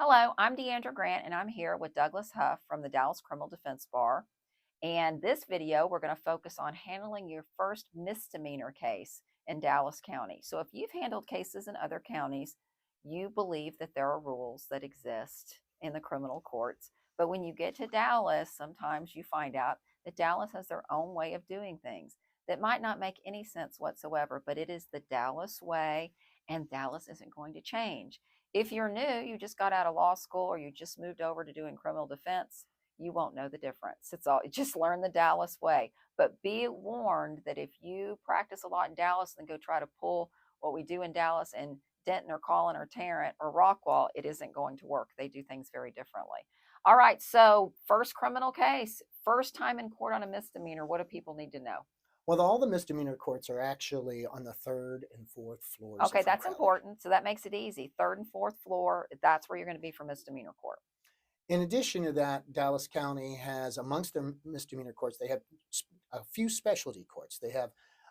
Hello, I'm Deandra Grant, and I'm here with Douglas Huff from the Dallas Criminal Defense Bar. And this video, we're going to focus on handling your first misdemeanor case in Dallas County. So, if you've handled cases in other counties, you believe that there are rules that exist in the criminal courts. But when you get to Dallas, sometimes you find out that Dallas has their own way of doing things that might not make any sense whatsoever, but it is the Dallas way, and Dallas isn't going to change. If you're new, you just got out of law school or you just moved over to doing criminal defense, you won't know the difference. It's all just learn the Dallas way. But be warned that if you practice a lot in Dallas and go try to pull what we do in Dallas in Denton or Collin or Tarrant or Rockwall, it isn't going to work. They do things very differently. All right, so first criminal case, first time in court on a misdemeanor. What do people need to know? Well, all the misdemeanor courts are actually on the third and fourth floors Okay, from that's Crowley. important. So that makes it easy. Third and fourth floor, that's where you're going to be for misdemeanor court. In addition to that, Dallas County has, amongst their misdemeanor courts, they have a few specialty courts. They have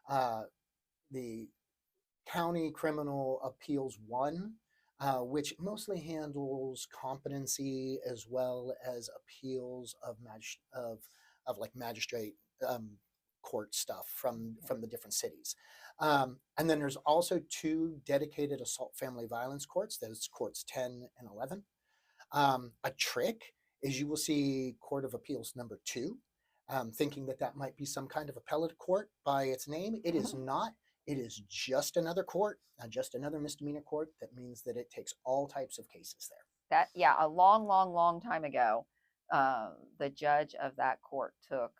uh, the County Criminal Appeals 1, which mostly handles competency as well as appeals of like magistrate court stuff from the different cities. And then there's also two dedicated assault family violence courts. Those courts 10 and 11. A trick is you will see Court of Appeals number 2, thinking that that might be some kind of appellate court by its name. It is not. It is just another court, just another misdemeanor court. That means that it takes all types of cases there. That, yeah, a long, long, long time ago, the judge of that court took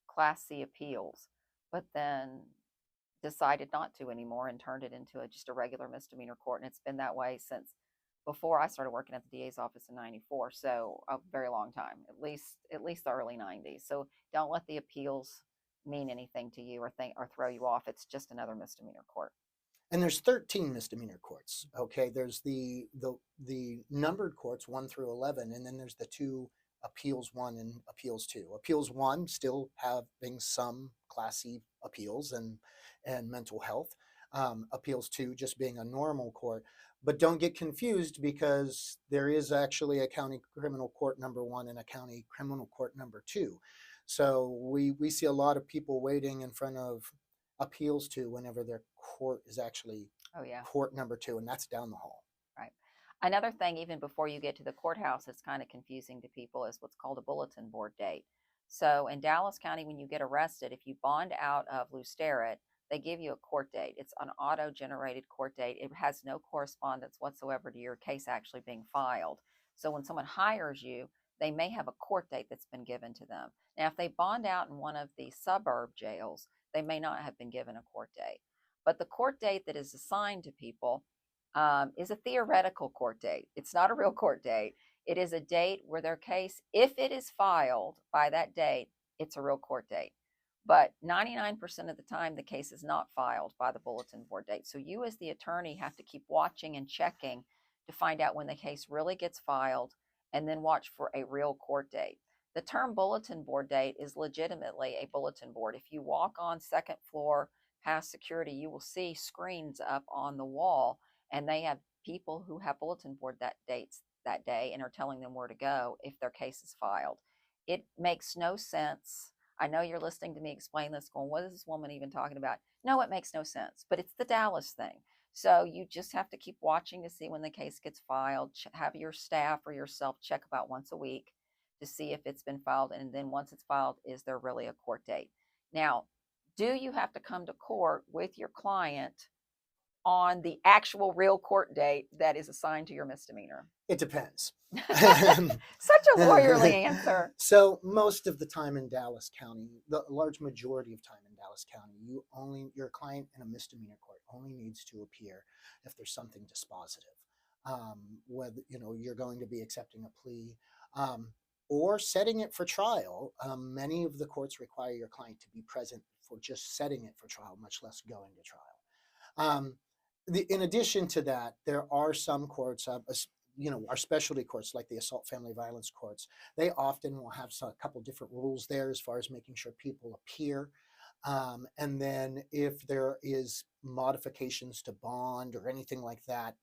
Class C appeals, but then decided not to anymore and turned it into just a regular misdemeanor court. And it's been that way since before I started working at the DA's office in '94. So a very long time, at least the early '90s. So don't let the appeals mean anything to you or think or throw you off. It's just another misdemeanor court. And there's 13 misdemeanor courts. Okay, there's the numbered courts 1 through 11, and then there's the two appeals 1 and appeals 2. Appeals 1 still having some classy appeals and mental health. Appeals 2 just being a normal court. But don't get confused, because there is actually a county criminal court number 1 and a county criminal court number 2. So we see a lot of people waiting in front of appeals to whenever their court is actually Oh yeah. court number 2, and that's down the hall. Right. Another thing, even before you get to the courthouse, that's kind of confusing to people is what's called a bulletin board date. So in Dallas County, when you get arrested, if you bond out of Lusterit, they give you a court date. It's an auto generated court date. It has no correspondence whatsoever to your case actually being filed. So when someone hires you, they may have a court date that's been given to them. Now, if they bond out in one of the suburb jails, they may not have been given a court date. But the court date that is assigned to people is a theoretical court date. It's not a real court date. It is a date where their case, if it is filed by that date, it's a real court date. But 99% of the time, the case is not filed by the bulletin board date. So you, as the attorney, have to keep watching and checking to find out when the case really gets filed, and then watch for a real court date. The term bulletin board date is legitimately a bulletin board. If you walk on second floor past security, you will see screens up on the wall, and they have people who have bulletin board that dates that day and are telling them where to go if their case is filed. It makes no sense. I know you're listening to me explain this, going, what is this woman even talking about? No, it makes no sense, but it's the Dallas thing. So you just have to keep watching to see when the case gets filed. Have your staff or yourself check about once a week to see if it's been filed. And then once it's filed, is there really a court date? Now, do you have to come to court with your client on the actual real court date that is assigned to your misdemeanor? It depends. Such a lawyerly answer. So most of the time in Dallas County, the large majority of time in Dallas County, your client in a misdemeanor court only needs to appear if there's something dispositive. Whether you're going to be accepting a plea, or setting it for trial. Many of the courts require your client to be present for just setting it for trial, much less going to trial. In addition to that, there are some courts, our specialty courts like the assault family violence courts. They often will have a couple different rules there as far as making sure people appear. And then if there is modifications to bond or anything like that,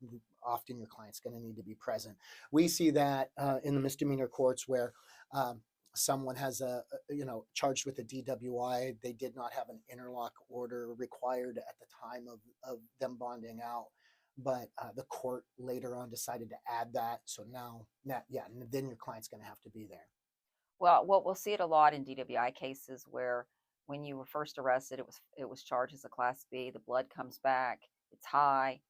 often your client's going to need to be present. We see that in the misdemeanor courts where someone has charged with a DWI. They did not have an interlock order required at the time of them bonding out, but the court later on decided to add that. So now, yeah, then your client's going to have to be there. Well, what we'll see it a lot in DWI cases where when you were first arrested, it was charged as a Class B. The blood comes back, it's high.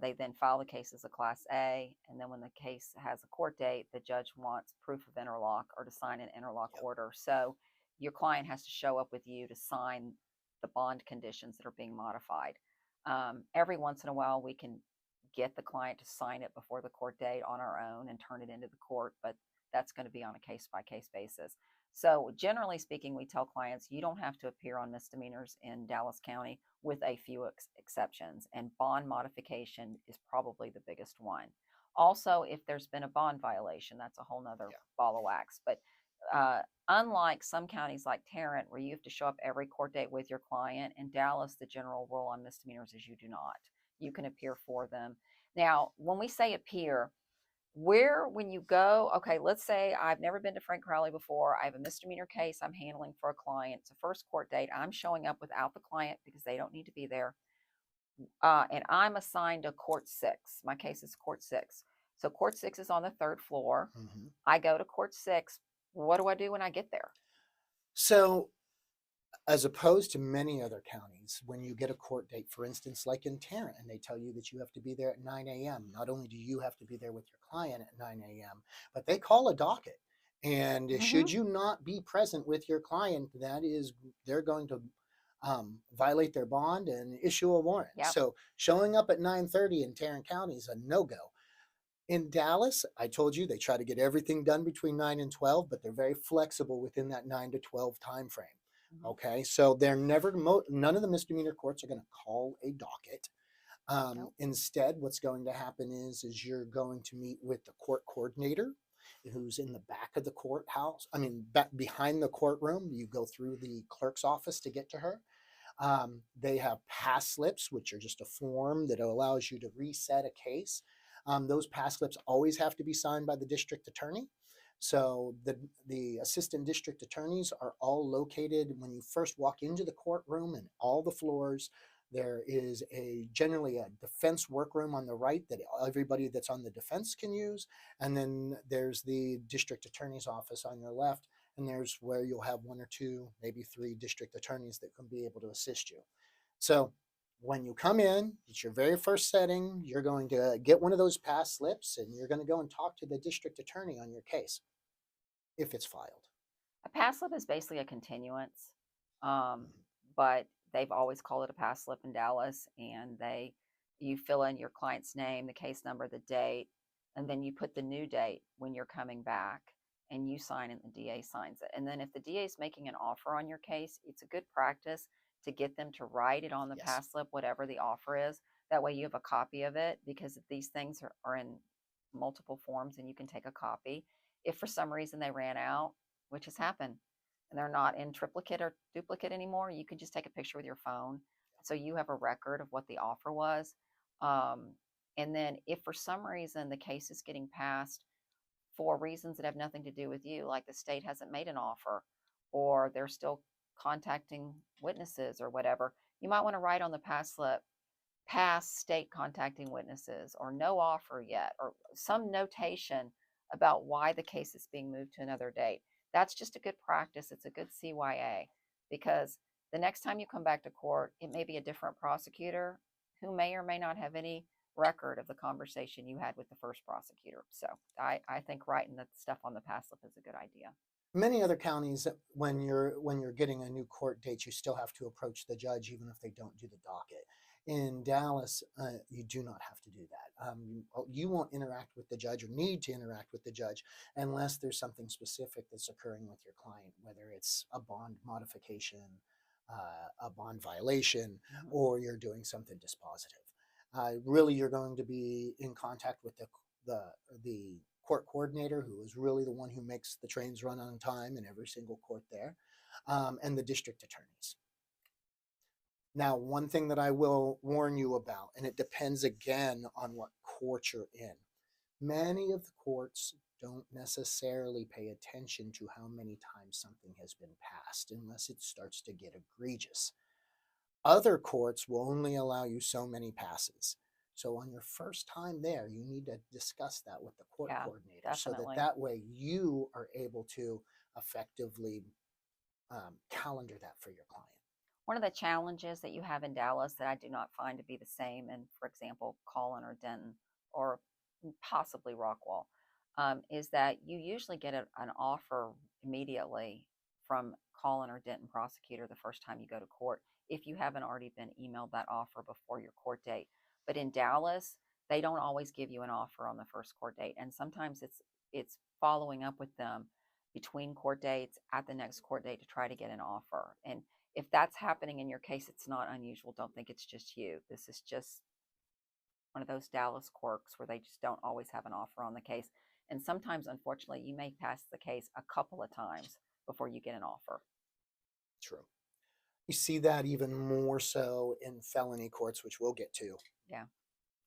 They then file the case as a Class A, and then when the case has a court date, the judge wants proof of interlock or to sign an interlock Yep. order. So your client has to show up with you to sign the bond conditions that are being modified. Every once in a while, we can get the client to sign it before the court date on our own and turn it into the court, but that's going to be on a case by case basis. So, generally speaking, we tell clients you don't have to appear on misdemeanors in Dallas County with a few exceptions, and bond modification is probably the biggest one. Also, if there's been a bond violation, that's a whole nother Yeah. ball of wax. But unlike some counties like Tarrant, where you have to show up every court date with your client, in Dallas, the general rule on misdemeanors is you do not. You can appear for them. Now, when we say appear, when you go, okay, let's say I've never been to Frank Crowley before. I have a misdemeanor case I'm handling for a client. It's a first court date. I'm showing up without the client because they don't need to be there. And I'm assigned to court six. My case is court six. So court six is on the third floor. Mm-hmm. I go to court six. What do I do when I get there? So, as opposed to many other counties, when you get a court date, for instance, like in Tarrant, and they tell you that you have to be there at 9 a.m., not only do you have to be there with your client at 9 a.m., but they call a docket. And Mm-hmm. should you not be present with your client, they're going to violate their bond and issue a warrant. Yep. So showing up at 9:30 in Tarrant County is a no-go. In Dallas, I told you they try to get everything done between 9 and 12, but they're very flexible within that 9 to 12 time frame. Mm-hmm. Okay, so none of the misdemeanor courts are going to call a docket. Nope. Instead, what's going to happen is you're going to meet with the court coordinator who's in the back of the courthouse. I mean, back behind the courtroom. You go through the clerk's office to get to her. They have pass slips, which are just a form that allows you to reset a case. Those pass slips always have to be signed by the district attorney. So the assistant district attorneys are all located when you first walk into the courtroom, and all the floors. There is generally a defense workroom on the right that everybody that's on the defense can use, and then there's the district attorney's office on your left, and there's where you'll have one or two, maybe three district attorneys that can be able to assist you. So when you come in, it's your very first setting, you're going to get one of those pass slips and you're going to go and talk to the district attorney on your case if it's filed. A pass slip is basically a continuance, um, Mhm. but they've always called it a pass slip in Dallas. And you fill in your client's name, the case number, the date, and then you put the new date when you're coming back, and you sign it. And the DA signs it. And then if the DA is making an offer on your case, it's a good practice to get them to write it on the Yes. pass slip, whatever the offer is. That way you have a copy of it, because these things are in multiple forms and you can take a copy. If for some reason they ran out, which has happened, and they're not in triplicate or duplicate anymore, you can just take a picture with your phone. So you have a record of what the offer was. Um, and then if for some reason the case is getting passed for reasons that have nothing to do with you, like the state hasn't made an offer or they're still contacting witnesses or whatever, you might want to write on the pass slip, past state contacting witnesses, or no offer yet, or some notation about why the case is being moved to another date. That's just a good practice. It's a good CYA, because the next time you come back to court, it may be a different prosecutor who may or may not have any record of the conversation you had with the first prosecutor. So I think writing that stuff on the pass slip is a good idea. Many other counties, when you're getting a new court date, you still have to approach the judge, even if they don't do the docket. In Dallas, you do not have to do that. You won't interact with the judge or need to interact with the judge unless there's something specific that's occurring with your client, whether it's a bond modification, a bond violation, Mm-hmm. or you're doing something dispositive. Really, you're going to be in contact with the the court coordinator, who is really the one who makes the trains run on time in every single court there, and the district attorneys. Now, one thing that I will warn you about, and it depends again on what court you're in. Many of the courts don't necessarily pay attention to how many times something has been passed unless it starts to get egregious. Other courts will only allow you so many passes. So on your first time there, you need to discuss that with the court Yeah, coordinator so that definitely. that way you are able to effectively calendar that for your client. One of the challenges that you have in Dallas that I do not find to be the same in, for example, Collin or Denton or possibly Rockwall, is that you usually get an offer immediately from Collin or Denton prosecutor the first time you go to court if you haven't already been emailed that offer before your court date. But in Dallas, they don't always give you an offer on the first court date, and sometimes it's following up with them between court dates at the next court date to try to get an offer. And if that's happening in your case, it's not unusual. Don't think it's just you. This is just one of those Dallas quirks where they just don't always have an offer on the case. And sometimes, unfortunately, you may pass the case a couple of times before you get an offer. True. You see that even more so in felony courts, which we'll get to. Yeah.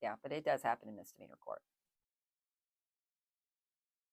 Yeah. But it does happen in misdemeanor court.